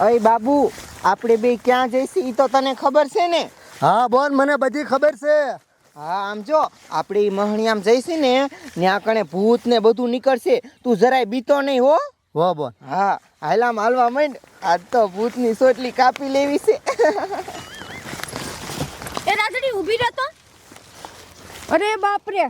અય બાબુ, આપણે બે ક્યાં જઈશું ઈ તો તને ખબર છે ને? હા બોલ, મને બધી ખબર છે. હા, આમ જો આપણે ઈ મહણિયામ જઈશું ને ત્યાં કણે ભૂત ને બધું નીકળશે. તું જરાય બીતો નહીં હો. હો બોલ. હા, હાલામ હાલવા માંડ. આજ તો ભૂતની સોટલી કાપી લેવી છે. એ રાજડી ઊભી રહેતો. અરે બાપ રે,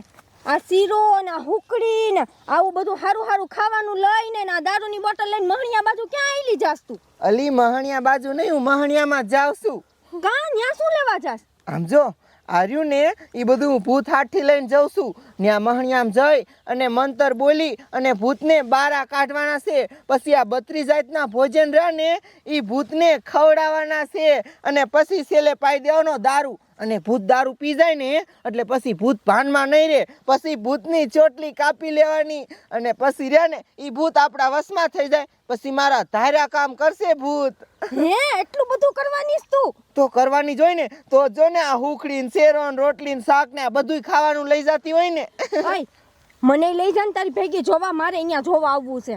આ શીરો ને આ હુકડી ને આવું બધું હારું હારું ખાવાનું લઈને ને આ દારૂની બોટલ લઈને મહણિયા બાજુ ક્યાં આઈલી જાસ તું? અલી મહણિયા બાજુ નહીં, હું મહણિયામાં જ જાઉં છું. કા ન્યા શું લેવા જાસ? આમ જો આર્યું ને એ બધું હું ભૂત હાથથી લઈને જાઉં છું. ત્યાં મહણિયામ જઈ અને મંતર બોલી અને ભૂતને બારા કાઢવાના છે. પછી આ 32 જાતના ભોજન રહ્યા ને એ ભૂતને ખવડાવવાના છે અને પછી છેલ્લે પાઈ દેવાનો દારૂ. અને ભૂત દારૂ પી જાય ને એટલે પછી ભૂત ભાનમાં નહીં રહે. પછી ભૂતની ચોટલી કાપી લેવાની અને પછી રહ્યા ને એ ભૂત આપણા વશમાં થઈ જાય. પછી મારા ધાર્યા કામ કરશે ભૂત. હે, એટલું બધું કરવાની છે તું? તો કરવાની જોઈ ને. તો જો ને આ હુખડી ને શેરો ને રોટલી ને શાક ને આ બધુંય ખાવાનું લઈ જતી હોય ને. ઓય, મને લઈ જા ને તારી ભેગી જોવા. મારે અહીંયા જોવા આવવું છે.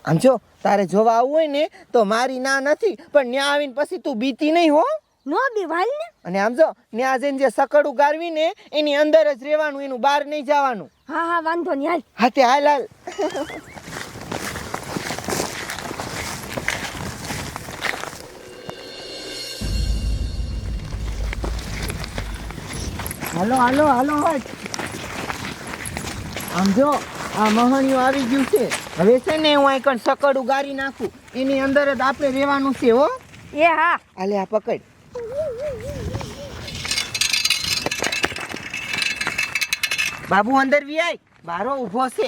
આમ જો તારે જોવા આવવું હોય ને તો મારી ના નથી, પણ ન્યા આવીને પછી તું બીતી નહીં હો. નો બીવાલ ને. અને આમ જો ન્યા જઈને જે સકડું ગારવી ને એની અંદર જ રહેવાનું, એનું બહાર નહીં જવાનું. હા હા, વાંધો નહીં, હાલ. હાથે હાલ હાલ. હાલો હાલો હાલો હટ. આમ જો આ મહણિયું આવી ગયું છે. હવે છે ને હું અહીં કણ સકડું ગારી નાખું, એની અંદર જ આપણે રહેવાનું છે હો. એ હા. આલે આ પકડ. બાબુ અંદર વિયાય, બારો ઊભો છે.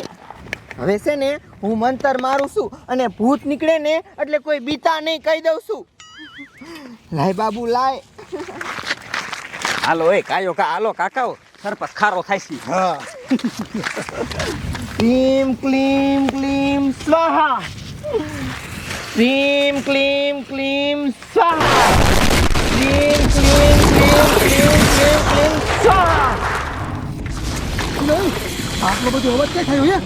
હવે છે ને હું મંતર મારું છું અને ભૂત નીકળે ને એટલે કોઈ બીતા નહીં કહી દઉં છું. લાય બાબુ લાય. હાલો એ કાયો કા હાલો કાકાઓ, સરપંચ ખારો થાય છે. હા. ક્લીમ ક્લીમ ક્લીમ સ્વાહા. ક્લીમ ક્લીમ ક્લીમ સ્વાહા. ક્લીમ ક્લીમ ક્લીમ ક્લીમ ક્લીમ ક્લીમ સ્વાહા. આટલો બધો અવાજ ક્યાં થયો યાર?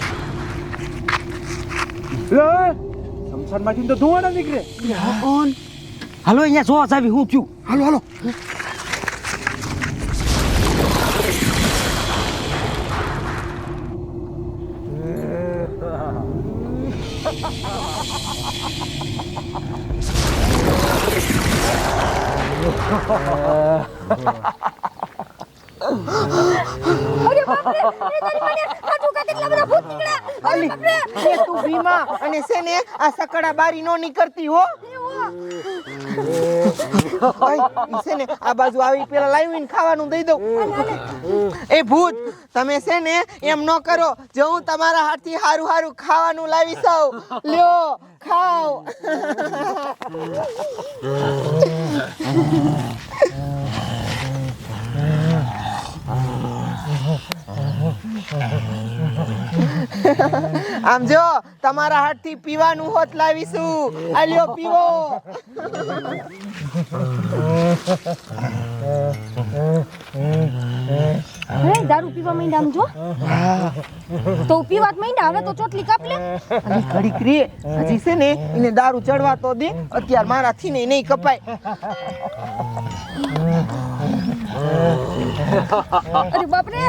સમસાન માંથી તો ધુઓ ના નીકળે. કોણ? હાલો અહીંયા જોવા જાવી હું થયું. હાલો હાલો. અરે બાપ રે, એ તારી મને કાટુ કેટલા બધા ભૂત નીકળ્યા. અલી એ તું ભીમા અને છે ને આ સકડા બારી નો નીકળતી હો. ઓય, ઈ છે ને આ બાજુ આવી પેલા લાવીને ખાવાનું દઈ દઉં. એ ભૂત, તમે છે ને એમ ન કરો. જો હું તમારા હાથથી હારું હારું ખાવાનું લાવી સૌ. લ્યો ખાઓ. આમ જો તમારા હાથથી પીવાનું હોત લાવીશું. આ લ્યો પીવો. હે, દારૂ પીવા માંડ્યા આમ જો. તો પીવા જ માંડ્યા. હવે તો ચોટલી કાપ લે. અલી ઘડીક રે, હજી છે ને એને દારૂ ચડવા તો દે. અત્યાર મારાથી ને નહીં કપાય. અરે બાપ રે.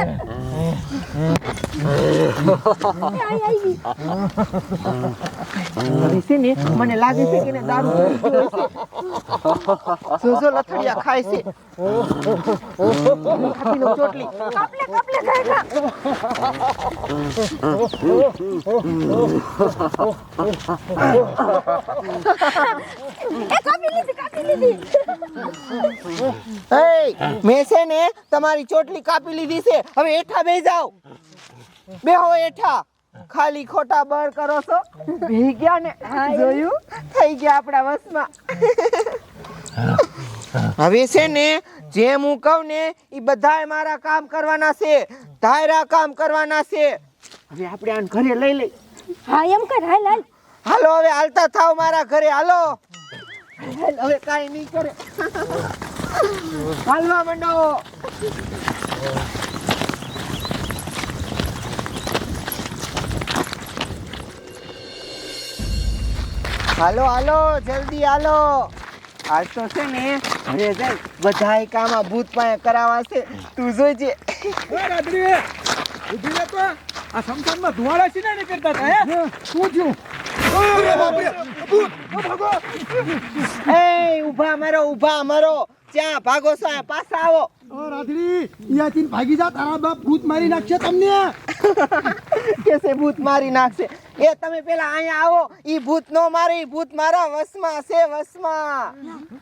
હવે છે ને મને લાગે છે કે એને દારૂ ચડી ગયો છે. જો જો લથડિયા ખાય છે. ખાતી લો ચોટલી. કાપ લે ખાય ખા. એ કાપી લીધી. એ મેં છે ને તમારી ચોટલી કાપી લીધી છે. હવે હેઠા બેસી જાઓ. બેહો હેઠા. ખાલી ખોટા બળ કરો છો. બેહી ગયા ને, જોયું? થઈ ગયા આપણા વશમાં. હવે છે ને જેમ હું કહું ને એ બધાય મારા કામ કરવાના છે. ધાયરા કામ કરવાના છે. હવે આપણે આને ઘરે લઈ લઈ. હા એમ કર, હાલ હાલ. હાલો હવે હાલતા થાવ મારા ઘરે. હાલો. હવે કાંઈ નહીં કરે. હાલવા માંડો. હાલો હાલો જલ્દી હાલો. આજ તો છે ને ઘરે જાય બધાય કામ આ ભૂત પાસે કરાવવા છે. તું જોઈજે. રાત્રિ ઉભી રહે તો આ સમસાનમાં ધુવાડા છે ને નીકળતા હતા હે શું થયું? અરે બાપરે ભૂત ભાગો એ ઊભા મારો ક્યાં ભાગો છો? આ પાછા આવો. રાધડી અહીંયાથી ભાગી જા, તારા બાપ ભૂત મારી નાખશે તમને. કેસે ભૂત મારી નાખશે? એ તમે પેલા અહીંયા આવો. ઈ ભૂત નો મારે, ઈ ભૂત મારા વશમાં છે, વશમાં.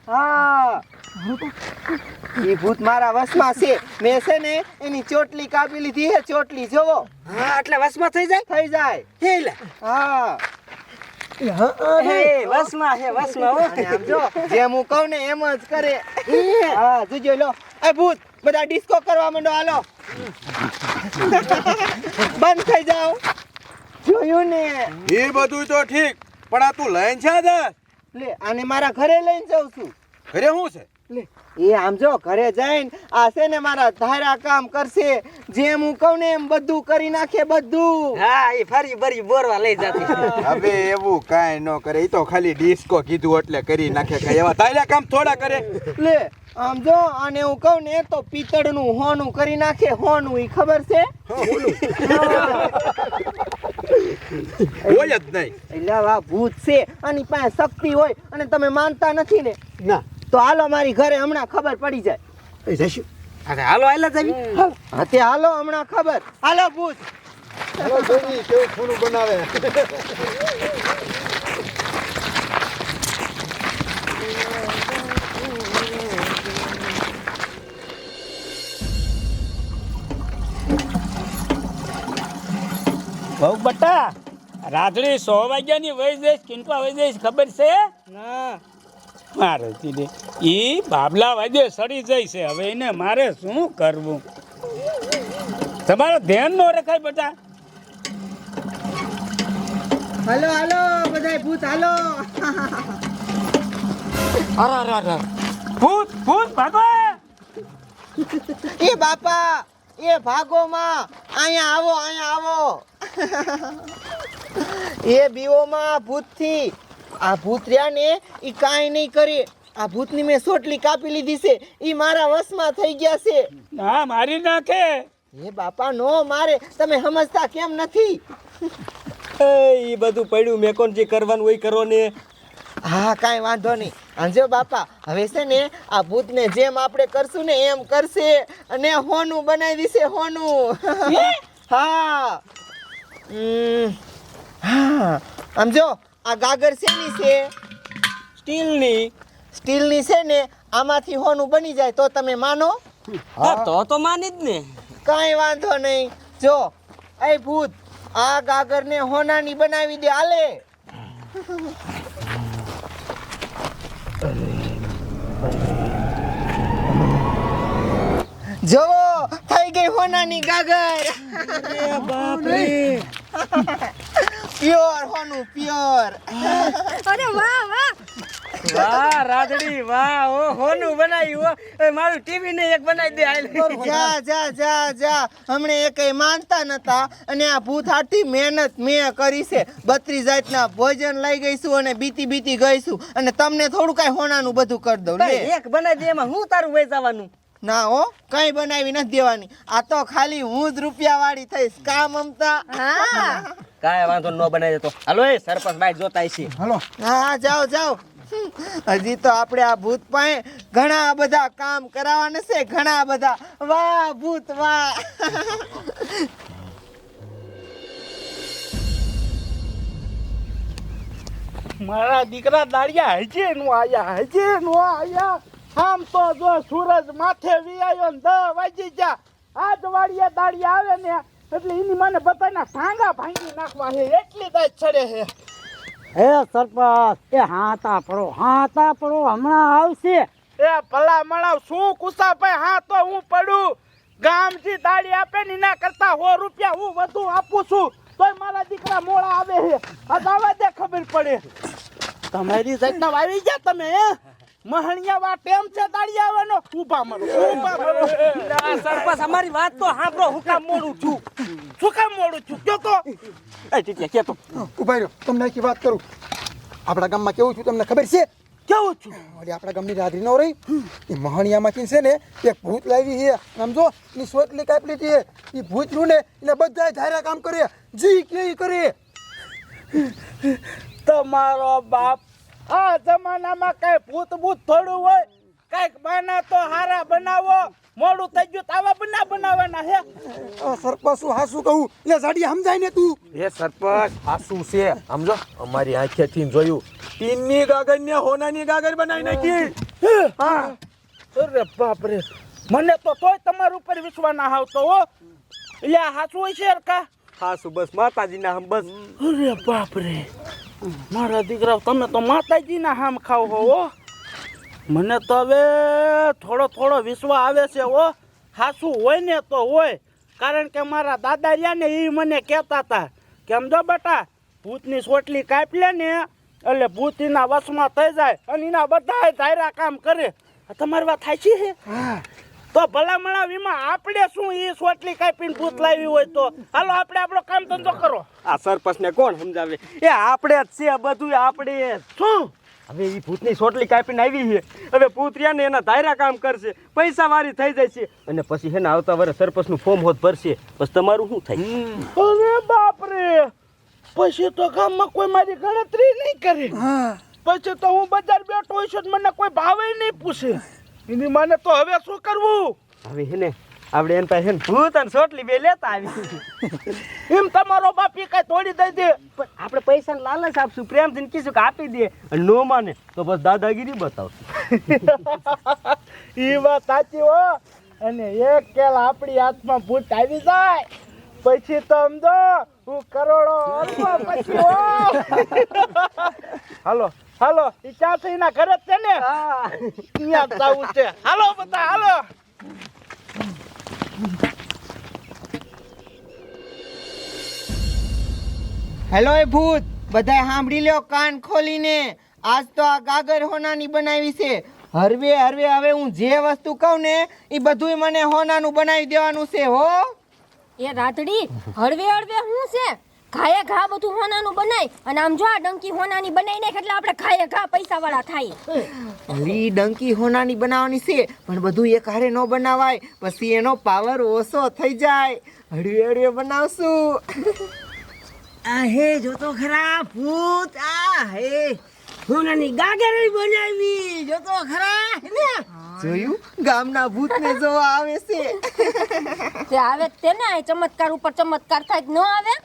હા ઈ ભૂત મારા વશમાં છે. મેં છે ને એની ચોટલી કાપી લીધી હે. ચોટલી જોવો. હા એટલે વસમાં થઈ જાય થઈ જાય. હે લે હા હે વસમાં હે વસમાં અને આમ જો જેમ હું કહું ને એમ જ કરે. હા જોજો લો. એ ભૂત બધા ડિસ્કો કરવા માંડો. હાલો બંધ થઈ જાઓ. જોયું ને? એ બધું તો ઠીક, પણ આ તું લઈને છે જા. લે આને મારા ઘરે લઈને જાઉં છું. ઘરે શું છે? લે એ આમ જો ઘરે જઈને આ છે ને મારા ધારા કામ કરશે. જેમ હું કહું ને એમ બધું કરી નાખે બધું. હા એ ફરી બરી બોરવા લઈ જતી હવે એવું કાંઈ ન કરે, એ તો ખાલી ડિસ્કો કીધું એટલે કરી નાખે. કાંઈ એવા તારા કામ થોડા કરે. લે આમ જો આને હું કહું ને તો પિત્તળનું હોનું કરી નાખે. હોનું ઈ ખબર છે? હોય જ નહીં. એટલે આ ભૂત છે આની પાસે શક્તિ હોય અને તમે માનતા નથી ને, ના તો હાલો મારી ઘરે હમણાં ખબર પડી જાય. એ જઈશું. અરે હાલો આયલા જાવી હા તે હાલો હમણાં ખબર. હાલો ભૂત. ચાલો જોઈ કેવું ખૂણું બનાવે. બહુ બટા રાત્રે 100 વાગ્યાની વહી જઈશ કિંટવા વહી જઈશ ખબર છે ના મારે તીને ઈ બાબલા વાજે સડી જાય છે. હવે એને મારે શું કરવું? તમારો ધ્યાન ન રખાય બટા. હાલો હાલો બધાય ભૂત હાલો. અરે ભૂત ભૂત ભાગો. એ બાપા એ ભાગો માં. અહીંયા આવો અહીંયા આવો. એ બીઓમાં ભૂતથી આ ભૂત રહ્યા ને ઈ કાંઈ નહીં કરે. આ ભૂતની મેં સોટલી કાપી લીધી છે. ઈ મારા વશમાં થઈ ગયા છે. ના મારી નાખે. એ બાપા નો મારે. તમે સમજતા કેમ નથી? એ બધું પડ્યું મેં કોણ જે કરવાનું હોય કરો ને. હા કાંઈ વાંધો નહીં. આંજો બાપા હવે છે ને આ ભૂતને જેમ આપણે કરશું ને એમ કરશે અને હોનું બનાવી દેશે. હોનું. હા હા આમ જો આ ગાગર શેની છે? સ્ટીલની. સ્ટીલની છે ને. આમાંથી હોનું બની જાય તો તમે માનો? હા તો માની જ ને. કાંઈ વાંધો નહીં. જો એ ભૂત આ ગાગરને હોનાની બનાવી દે. હાલે જો થઈ ગઈ હોનાની ગાગર. Pure હોનું pure. અરે વાહ વાહ. વાહ રાધડી વાહ. ઓ હોનું બનાવ્યું હો. મારું ટીવી ને એક બનાવી દે હાલ. જા જા જા જા. હમણે એ કઈ માનતા નતા અને આ ભૂત હાથી મહેનત મેં કરી છે. 32 જાતના ભોજન લઈ ગઈશું અને બીતી બીતી ગઈશું અને તમને થોડું કઈ હોનાનું બધું કરી દઉં. લે એક બનાવી દે એમાં હું તારું વહી જવાનું. ના હો કઈ બનાવી નથી દેવાની. આ તો ખાલી હું જ રૂપિયા વાળી થઈશ. કામ અમતા. હા કાંઈ વાંધો ન બનાવી દેતો. હાલો એ સરપંચ બાઈક જોતા છે. હાલો હા જાઓ જાઓ. હજી તો આપણે આ ભૂત પાસે ઘણા બધા કામ કરાવવાના છે. ઘણા બધા. વાહ ભૂત વાહ. મારા દીકરા દાડિયા હજે નો આયા. આમ તો જો સૂરજ માથે વી આવ્યો ને 10 વાગી ગયા. આ જવાડિયા દાડિયા આવે ને એટલે એની મને બધાના ભાંગા ભાંગી નાખવા છે. એટલી દાજ ચડે છે. હે સરપંચ એ હાતા પડો હમણાં આવશે. એ ભલા મળાવ શું કુસાભાઈ હા તો હું પડું. ગામથી દાડી આપે ને એના કરતા 100 રૂપિયા હું વધુ આપું છું તોય મારા દીકરા મોડા આવે છે. આ દાવા દે ખબર પડે. તમારી જાતના વાવી ગયા તમે હે મહણિયા વા ટેમ છે દાડી આવવાનો. ઊભા મરો. સરપંચ અમારી વાત તો સાંભળો. હું કામ મોડું છું. શું કામ મોડું છું કયો તો. એ ટીટિયા કે તો ઉભા રહ્યો, તમને આખી વાત કરું. આપણા ગામમાં કેવું છું તમને ખબર છે? કેવું છું? ઓલી આપણા ગામની રાધરી નો રહી એ મહણિયામાંથી છે ને એક ભૂત લાવી છે. આમ જો એની સોટલી કાપી લીધી છે. એ ભૂત રહ્યું ને એને બધા ધારા કામ કરે, જી કે ઈ કરે. તમારો બાપ આ જમાનામાં કઈ ભૂત ભૂત થોડું હોય. કઈક બાના તો હારા બનાવો. મોડું થઈ ગયું તો આવા બના બનાવવાના હે. સરપંચ શું હાસું કહું એટલે જાડી સમજાય ને તું. એ સરપંચ આ શું છે સમજો અમારી આંખેથી જોયું ટીનની ગાગર ને હોનાની ગાગર બનાવી નાખી. હા અરે બાપ રે, મને તો તોય તમારા ઉપર વિશ્વાસ ના આવતો હો. એટલે આ હાચું હોય છે કા? હાસુ બસ માતાજીના હમ બસ. અરે બાપ રે, મારા દીકરા તમે તો માતાજીના હામ ખાવ હો. મને તો હવે થોડો વિશ્વાસ આવે છે હો. હાચું હોય ને તો હોય, કારણ કે મારા દાદા રહ્યા ને એ મને કહેતા હતા કે સમજો બેટા ભૂતની સોટલી કાપી લે ને એટલે ભૂત એના વશમાં થઈ જાય અને એના બધા ધાયરા કામ કરે. આ તમારી વાત થાય છે? તો ભલામણા વીમાં આપણે શું એ સોટલી કાપીને ભૂત લાવી હોય તો હાલો આપણે આપણો કામ ધંધો કરો. આ સરપંચ ને કોણ સમજાવે? એ આપણે જ છે બધું, આપણે જ. શું હવે એ ભૂતની સોટલી કાપીને આવી છે. હવે પુત્રિયા ને એના ધાયરા કામ કરશે, પૈસા વાળી થઈ જાય છે અને પછી છે ને આવતા વર્ષે સરપંચ નું ફોર્મ હોત ભરશે. બસ તમારું શું થાય? અરે બાપ રે, પછી તો ગામમાં કોઈ મારી ગણતરી નહીં કરે. પછી તો હું બજાર બેઠો હોય છું, મને કોઈ ભાવે નહીં પૂછે. એની મને તો હવે શું કરવું? હવે છે ને આપણે એમ પાસે ભૂત અને સોટલી બે લેતા આવી. એમ તમારો બાપ એ કઈ તોડી દઈ દે. પણ આપણે પૈસા લાલચ આપશું, પ્રેમથી કીધું કે આપી દે, અને નો માને તો બસ દાદાગીરી બતાવશું. એ વાત સાચી હો. અને એક કેલ આપણી હાથમાં ભૂત આવી જાય પછી તો સમજો હું કરોડો અરબો પછી હો. હાલો હાલો, એ ક્યાં છે? એના ઘરે જ છે ને? અહીંયા જ જવું છે. હાલો બધા હાલો. હેલો એ ભૂત, બધાય સાંભળી લ્યો કાન ખોલીને. આજ તો આ ગાગર હોનાની બનાવી છે. હરવે હરવે હવે હું જે વસ્તુ કહું ને એ બધુંય મને હોનાનું બનાવી દેવાનું છે હો. એ રાતડી હળવે હળવે શું છે? ઘાયે ઘા બધું હોનાનું બનાય અને આમ જો આ ડંકી હોનાની બનાવી નાખ એટલે આપણે ઘાયે ઘા પૈસા વાળા થાય. લી ડંકી હોનાની બનાવવાની છે પણ બધું એક હારે ન બનાવાય, પછી એનો પાવર ઓછો થઈ જાય. હળવે હળવે બનાવશું. આ હે જો તો ખરા ભૂત. આ હે હોનાની ગાગર બનાવી, જો તો ખરા ને. જોયું? ગામના ભૂતને જોવા આવે છે. તે આવે તે ને આ ચમત્કાર ઉપર ચમત્કાર થાય જ ન આવે.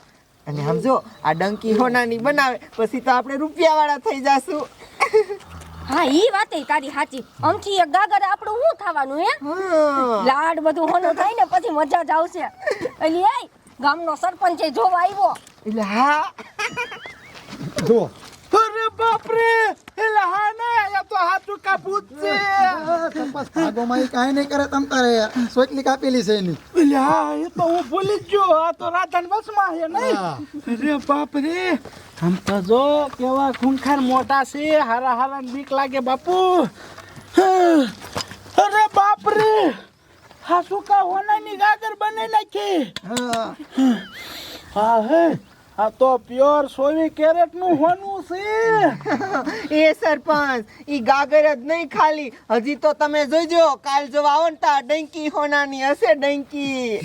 અને સમજો આ ડંકી હોનાની બનાવે પછી તો આપણે રૂપિયા વાળા થઈ જાશું. હા ઈ વાતે તારી સાચી. આમથી એક ગાગર આપણું શું થવાનું હે? લાડ બધું હોનું થાય ને પછી મજા જ આવશે. એટલે એ ગામનો સરપંચ જોવા આવ્યો. એટલે હા જો અરે બાપ રે, એટલે હા ને આ તો હાચું કા ભૂત છે. સરપંચ ભાગોમાં ઈ કાંઈ નહીં કરે. તમ તારે સોટલી કાપેલી છે એની. એટલે હા એ તો હું ભૂલી જ ગયો. આ તો રાધાન વસમાં છે નહીં? અરે બાપ રે, આમ તો જો કેવા ખૂંખાર મોટા છે. હારા હારા બીક લાગે બાપુ. અરે બાપ રે, હા શું કા હોનાની ગાગર બની નાખી. હા હે, આ તો પ્યોર 24 કેરેટ નું હોનું છે. એ સરપંચ ઈ ગાગર જ નહીં ખાલી, હજી તો તમે જોજો કાલ જો આવો ને તા ડંકી હોનાની હશે. ડંકી.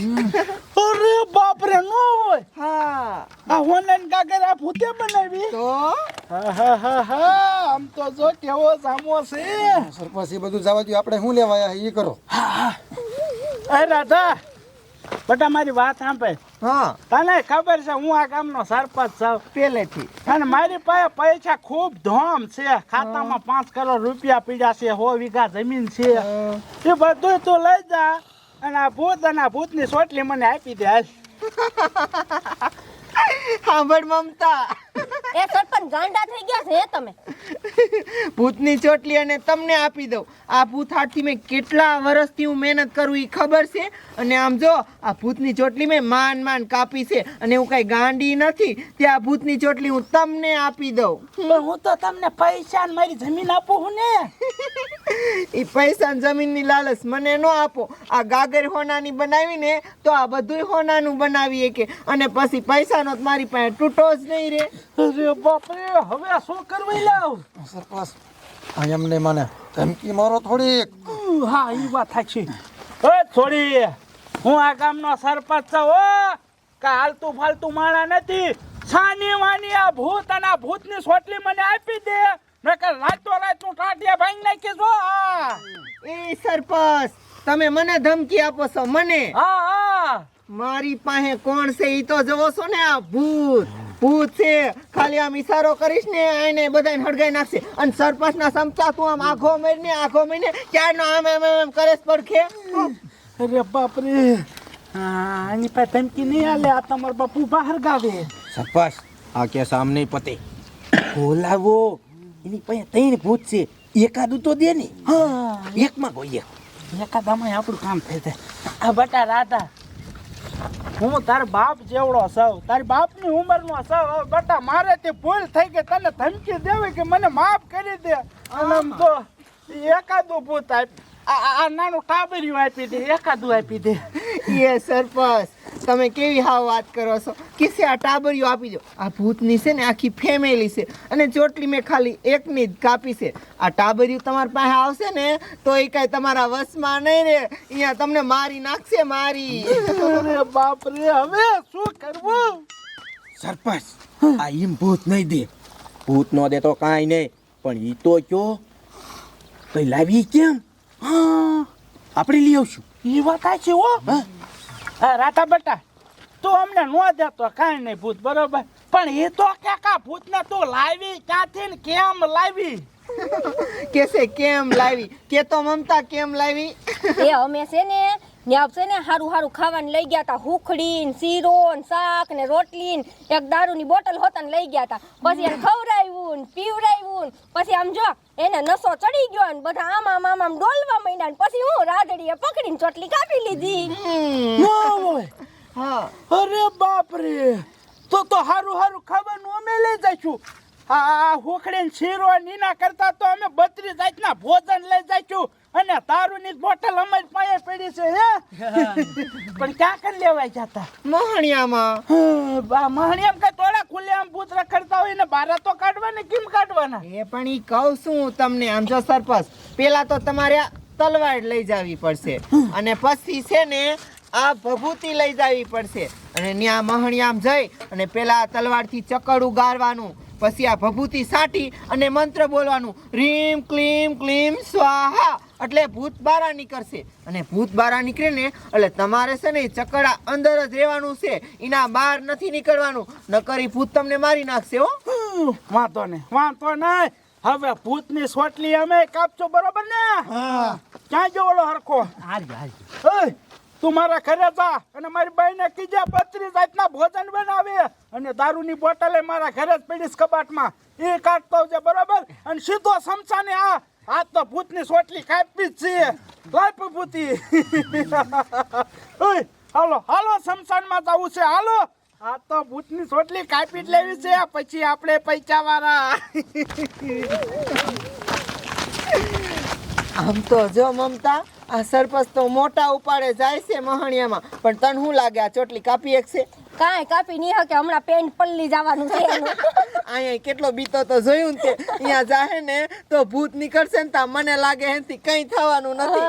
અરે બાપ રે, નો હોય. હા આ હોનાની ગાગર આ ભૂતે બનાવી. તો હા, આમ તો જો કેવો સામો છે. સરપંચ એ બધું જવા દો, આપણે શું લેવા આવ્યા એ કરો. એ રાધા બટા મારી વાત સાંભળ. હા તને ખબર છે હું આ ગામનો સરપંચ છું પહેલેથી. અને મારી પાસે પૈસા ખૂબ ધોમ છે. ખાતામાં 5 કરોડ રૂપિયા પીડ્યા છે. 100 વીઘા જમીન છે. એ બધું તું લઈ જા અને આ ભૂતની સોટલી મને આપી દે. હાલ. સાંભળ મમતા, એ સરપંચ ગાંડા થઈ ગયા છે તમે. ભૂતની ચોટલી અને તમને આપી દઉં. આ ભૂત હાથથી મેં કેટલા વર્ષથી હું મહેનત કરું એ ખબર છે. અને આમ જો આ ભૂતની ચોટલી મેં માંડ કાપી છે અને હું કઈ ગાંડી નથી. તે આ ભૂતની ચોટલી હું તમને આપી દઉં. પણ હું તો તમને પૈસા ને મારી જમીન આપું હું ને. એ પૈસા ને જમીનની લાલચ મને ન આપો. આ ગાગર હોનાની બનાવીને તો આ બધુંય હોનાનું બનાવીએ કે અને પછી પૈસાનો તો મારી પાસે તૂટો જ નહીં રે. અરે બાપરે, હવે શું કરવા લાવ? સરપંચ આ એમને મને ધમકી મારો થોડીક. હા, એ વાત સાચી. ઓય છોડી, હું આ ગામનો સરપંચ છું હો. કા હાલતું ફાલતું માણા નથી. સાની વાની આ ભૂત અને આ ભૂતની સોટલી મને આપી દે, નકર રાતો રાત તું ટાટિયા ભાંગી નાખી જો. એ સરપંચ, તમે મને ધમકી આપો છો? મને? હા હા, મારી પાસે કોણ છે ઈ તો જોવો છો ને. આ ભૂત છે. ખાલી આમ ઈશારો કરીશ ને એને બધાને હળગાઈ નાખશે. અને સરપંચ ના સમચા તું આમ આખો મહિને ક્યારનો આમ કરેશ પડખે. અરે બાપરે, આની પાસે ધમકી નહીં આલે. આ તમારા બાપુ બહાર ગાવે. સરપંચ આ કે સામને પતે બોલાવો. એની પાસે 3 ભૂત છે, એકાદું તો દે ને. હા, એકમાં કોઈ એકાદામાં આપણું કામ થઈ જાય. આ બટા રાધા, હું તાર બાપ જેવડો સૌ, તારી બાપની ઉંમરનો સૌ. હવે બટા મારે તે ભૂલ થઈ ગઈ, તને ધમકી દેવી કે મને માફ કરી દે. અને આમ તો એકાદું ભૂત આ નાનું ટાબરિયું આપી દે, એકાદું આપી દે. એ સરપંચ, તમે કેવી હાવ વાત કરો છો? કિસે આ ટાબરિયું આપી દો. આ ભૂતની છે ને આખી ફેમિલી છે અને ચોટલી મેં ખાલી એકની જ કાપી છે. આ ટાબરિયું તમારી પાસે આવશે ને તો એ કઈ તમારા વશમાં નહીં રે. અહીંયા તમને મારી નાખશે, મારી. અરે બાપ રે, હવે શું કરવું? સરપંચ આ એમ ભૂત નહીં દે. ભૂત નો દે તો કાંઈ નહીં, પણ ઈ તો કયો કઈ લાવી કેમ? હા, આપણે લઈ આવશું. એ વાત છે હો. હા રાતા બેટા, તું અમને નો દેતો કાંઈ નહીં ભૂત, બરોબર, પણ એ તો કે ભૂતને તું લાવી ક્યાંથી ને કેમ લાવી? કેસે કેમ લાવી? કે તો મમતા કેમ લાવી? એ અમે છે ને ન્યા છે ને હારું હારું ખાવાનું લઈ ગયા તા. હુખડી ને શીરો ને શાક ને રોટલી ને એક દારૂની બોટલ હોતા ને લઈ ગયા તા. પછી એને ખવડાવ્યું ને પીવડાવ્યું ને પછી આમ જો એને નસો ચડી ગયો ને બધા આમ ડોલવા માંડ્યા ને પછી હું રાધડીએ પકડીને ચોટલી કાપી લીધી. ના હોય. હા, અરે બાપ રે, તો હારું ખાવાનું અમે લઈ જઈશું. આ હુખડી ને શીરો નીના કરતા તો અમે 32 જાતના ભોજન લઈ જઈશું. અને દારૂની બોટલ અમારી પાસે પડી છે હે. પણ ક્યાં કરી લેવાય જતા? મોહણિયામાં. મહાણિયામ કે થોડા ખુલ્લે આમ ભૂત રખડતા હોય ને બારા તો કાઢવાને કેમ કાઢવાના? એ પણ ઈ કહું છું તમને. આમ જો સરપંચ, પેલા તો તમારે આ તલવાર લઈ જવી પડશે અને પછી છે ને આ ભભૂતિ લઈ જવી પડશે. અને ન્યા મહણિયામ જઈ અને પેલા તલવારથી ચક્કર ઉગારવાનું, પછી આ ભભૂતિ સાટી અને મંત્ર બોલવાનું, રીમ ક્લીમ ક્લીમ સ્વાહા, એટલે ભૂત બારા નીકળશે. અને ભૂત બારા નીકળે ને એટલે તમારે છે ને ચકડા અંદર જ રહેવાનું છે, એના બહાર નથી નીકળવાનું, નકર ઈ ભૂત તમને મારી નાખશે હો. વાંધો નહીં. હવે ભૂતની સોટલી અમે કાપજો, બરોબર ને? ક્યાં જો ઓલો હરખો? ઓય, તું મારા ઘરે જા અને મારી બાઈને કીજે 32 જાતના ભોજન બનાવે અને દારૂની બોટલે મારા ઘરે જ પડી છે કબાટમાં. એ કાઢતો છે, બરોબર? અને સીધો સમસાને આ તો ભૂતની સોટલી કાપી જ છે. લાય ભૂતી. ઓય, હાલો સમસાનમાં જવું છે, હાલો. આ તો ભૂતની સોટલી કાપી જ લેવી છે, પછી આપણે પૈસા વાળા. આમ તો જો મમતા, આ સરપંચ તો મોટા ઉપાડે જાય છે મહણિયામાં, પણ તને શું લાગે આ ચોટલી કાપી એકશે? કાંઈ કાપી નહીં હકે, હમણાં પેન્ટ પલ્લી જવાનું છે એનું. અહીંયા કેટલો બીતો તો જોયું ને તે. અહીંયા જાહે ને તો ભૂત નીકળશે ને તા મને લાગે એનાથી કંઈ થવાનું નથી.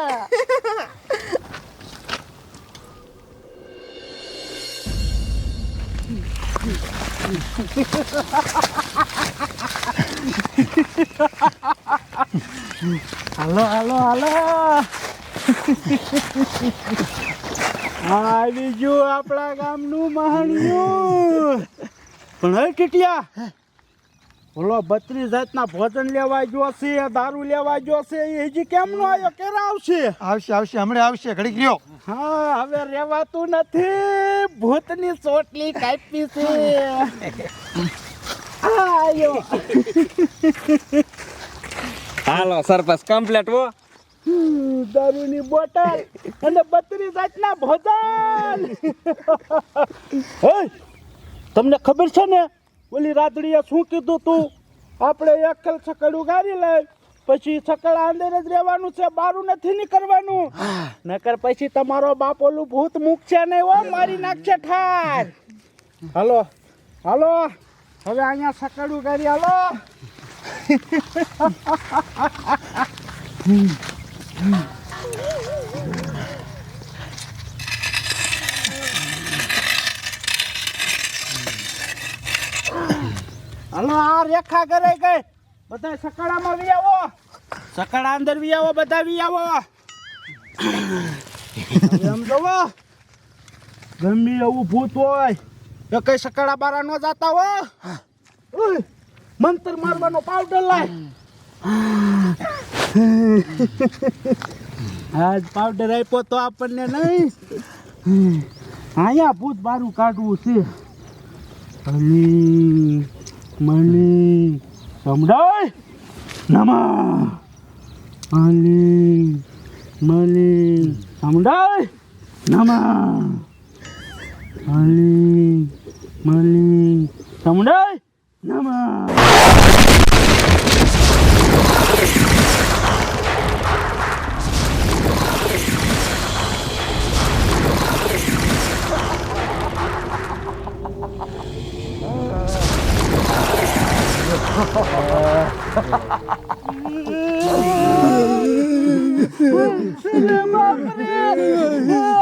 હાલો. આવી ગયું આપણા ગામનું મહાણિયું. પણ હે ટીટિયા, ઓલો 32 જાતના ભોજન લેવા ગયો છે, દારૂ લેવા ગયો છે, એ હજી કેમ નો આવ્યો? ક્યારે આવશે? આવશે હમણાં આવશે, ઘડીક રહ્યો. હા, હવે રેવાતું નથી. ભૂતની ચોટલી કાપી છે. આયો. હાલો સરપંચ કમ્પ્લેટ હો. દારૂની બોટલ અને 32 જાતના ભોજન. ઓય, તમને ખબર છે ને ઓલી રાધડીએ શું કીધું તું? આપણે એકલ સકડું ગાડી લઈ પછી સકડા અંદર જ રહેવાનું છે, બારું નથી નીકળવાનું. નકર પછી તમારો બાપ ઓલું ભૂત મૂકશે નહીં હો, મારી નાખશે ઠાર. હાલો હાલો હવે અહીંયા સકડું ગાડી હાલો. હાલો આ રેખા કરે ગઈ, બધા સકડામાં વી આવો, સકડા અંદર વી આવો, બધા વી આવો. એમ જોવો ગમે એવું ભૂત હોય એ કઈ સકડા બારા ન જાતા હો. ઓય, મંતર મારવાનો પાવડર લાય. આજ પાવડર આપ્યો તો આપણને નહીં, અહીંયા ભૂત બારું કાઢવું છે. અલી મલી સમડાય નમા, અલી મલી સમડાય નમા, અલી મલી સમડાય નમા.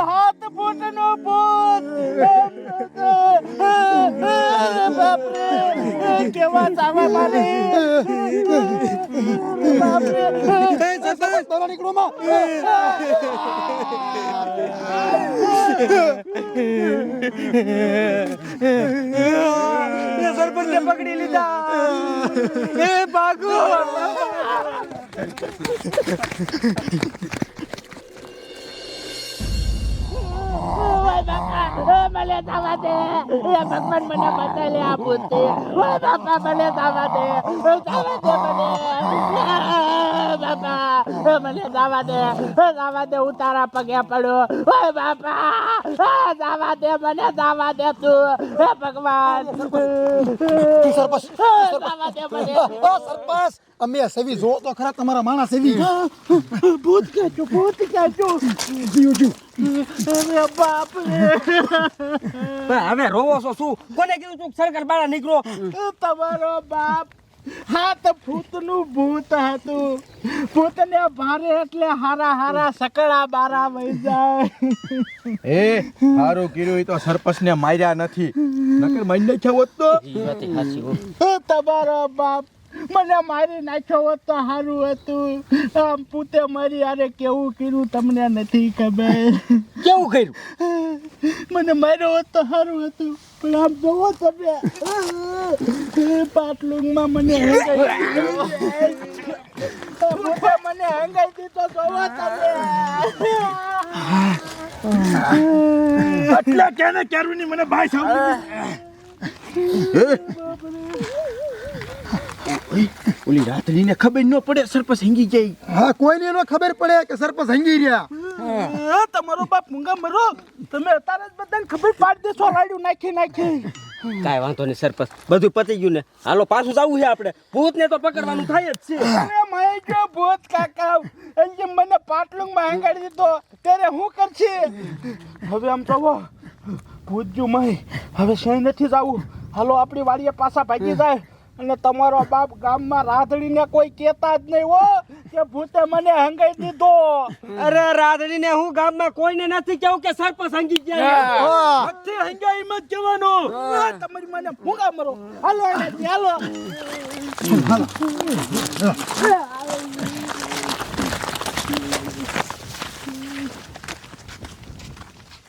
હાથ ફૂટનો ભૂત, બાપરે કેવા ચાવે મારે. બાપરે તારા નીકળો માં. સરપંચને પકડી લીધા. એ ભાગો. મને જવા દે, ભગવાન મને બચાવી આ ભૂતથી. બાપા મને જવા દે, જવા દે મને જવા દે, હું તારા પગે પડું. ઓય બાપા જવા દે, મને જવા દે તું. હે ભગવાન સરપંચ જવા દે મને. સરપંચ અમે સેવી જો તો ખરા તમારા માણસ સેવી. ભૂત ક્યાં ભૂત ક્યાં અરે બાપ રે. હવે રોવો છો શું? કોને કીધું તું સરકાર બાળા નીકળો? તમારો બાપ હાથ ભૂતનું ભૂત હતું. ભૂતને ભારે એટલે હારા હારા સકડા બારા વઈ જાય. એ સારું કર્યું, તો સરપંચ ને માર્યા નથી, નકર મારી નાખ્યા હોત તો. તમારો બાપ મને મારી નાખ્યો હોત તો સારું હતું. આમ પૂતે મારી અરે કેવું કર્યું તમને નથી ખબર. કેવું કર્યું? મને માર્યો હોત તો સારું હતું, પણ આમ જોવો તમે પાટલુંમાં મને મને હંગાઈ દીધો જોવો તમે. એટલે કેને ક્યારું ની મને ભાઈ સાંભળી. ઓલી રાત્રિને ખબર ન પડે સરપંચ હંગી જાય. હા કોઈને ન ખબર પડે કે સરપંચ હંગી રહ્યા. તમારો બાપ મૂંગા મરો, તમે અત્યારે જ બધાને ખબર પાડી દેશો. રાડ્યું નાખી નાખી. કાંઈ વાંધો નહીં સરપંચ, બધું પતી ગયું ને. હાલો પાછું જવું છે આપણે. ભૂતને તો પકડવાનું થાય જ છે. અરે માય ગયો ભૂત કાકા, એમ મને પાટલુંમાં હંગાડી દીધો ત્યારે હું કરશે. હવે આમ જોવો ભૂત જો મય હવે સહી નથી જવું. હાલો આપણી વાડીએ પાછા ભાગી જાય. અને તમારો બાપ ગામમાં રાધડીને કોઈ કહેતા જ નહીં હો કે ભૂતે મને હંગાઈ દીધો. અરે રાધડીને હું ગામમાં કોઈને નથી કેવું કે સરપંચ હંગી ગયા. નથી હંગાઈ મત કહેવાનું. તમારી મને ભૂંગા મરો. હાલો અહીંયાથી હાલો.